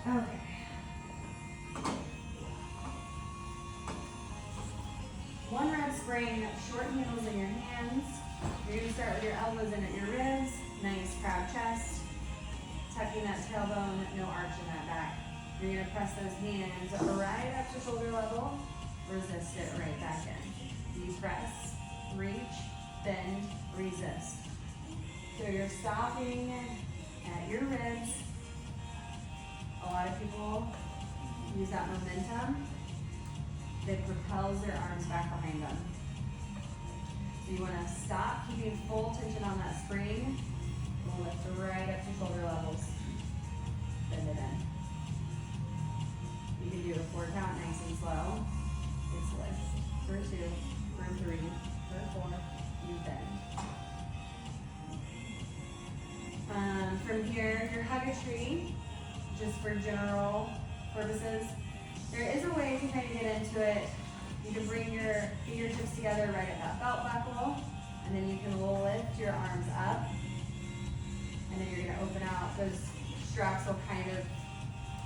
Okay. One rep spring, short heels in your hands. You're gonna start with your elbows in at your ribs. Nice proud chest. Tucking that tailbone, no arch in that back. You're gonna press those hands right up to shoulder level. Resist it right back in. You press, reach, bend, resist. So you're stopping at your ribs. A lot of people use that momentum that propels their arms back behind them. So you want to stop, keeping full tension on that spring. We'll lift right up to shoulder levels. Bend it in. You can do a 4 count nice and slow. It's lift. For 2, for 3, for 4, you bend. From here, your hug a tree, just for general purposes. There is a way to kind of get into it. You can bring your fingertips together right at that belt buckle, and then you can lift your arms up, and then you're gonna open out. Those straps will kind of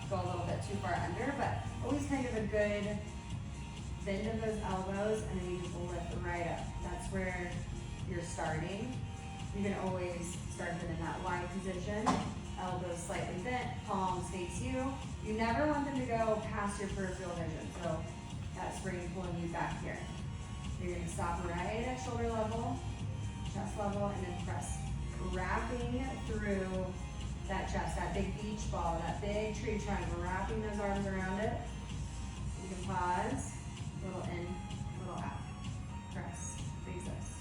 go a little bit too far under, but always kind of a good bend of those elbows, and then you just lift right up. That's where you're starting. You can always start them in that wide position, elbows slightly bent, palms face you. You never want them to go past your peripheral vision, so that spring pulling you back here. You're gonna stop right at shoulder level, chest level, and then press. Wrapping through that chest, that big beach ball, that big tree trunk, wrapping those arms around it. You can pause, little in, little out. Press, resist.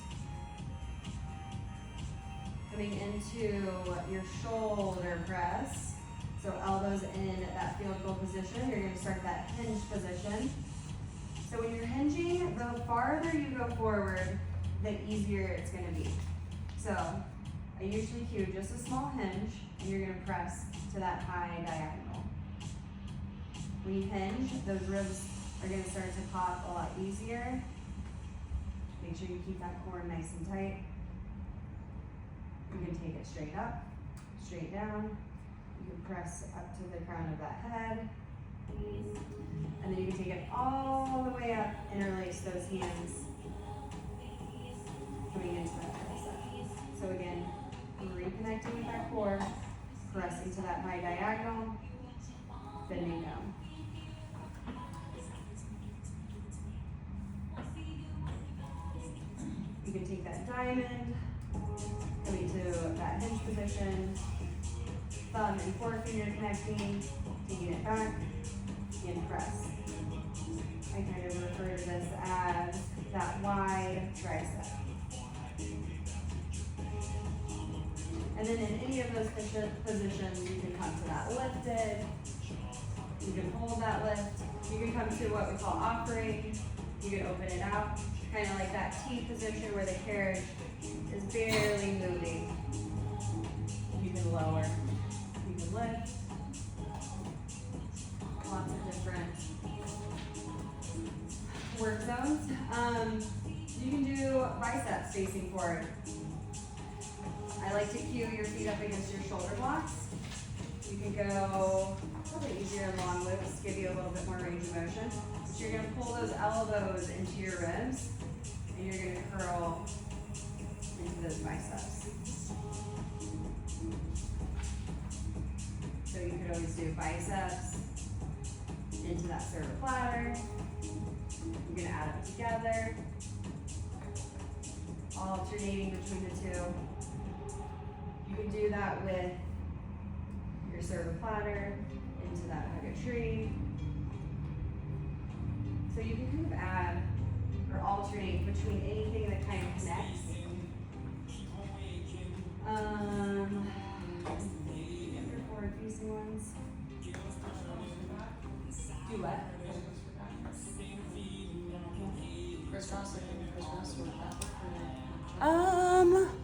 Coming into your shoulder press. So elbows in that field goal position. You're going to start that hinge position. So when you're hinging, the farther you go forward, the easier it's going to be. So I usually cue just a small hinge, and you're going to press to that high diagonal. When you hinge, those ribs are going to start to pop a lot easier. Make sure you keep that core nice and tight. You can take it straight up, straight down. You can press up to the crown of that head. And then you can take it all the way up, interlace those hands. Coming into that tricep. So again, reconnecting with that core, pressing to that high diagonal, bending down. You can take that diamond, coming to that hinge position, thumb and forefinger connecting, taking it back, and press. I kind of refer to this as that wide tricep. And then in any of those positions, you can come to that lifted, you can hold that lift, you can come to what we call operating, you can open it out, kind of like that T position where the carriage is barely moving. You can lower, you can lift, lots of different work zones. You can do biceps facing forward. I like to cue your feet up against your shoulder blocks. You can go probably easier in long loops, give you a little bit more range of motion. So you're gonna pull those elbows into your ribs, and you're gonna curl into those biceps. So you could always do biceps into that cervical platter. You're gonna add them together, alternating between the two. You can do that with your cervical platter into that hug a tree. So you can kind of add or alternate between anything that kind of connects. Your forward facing ones. Do what? Crisscross, I think crisscross or that.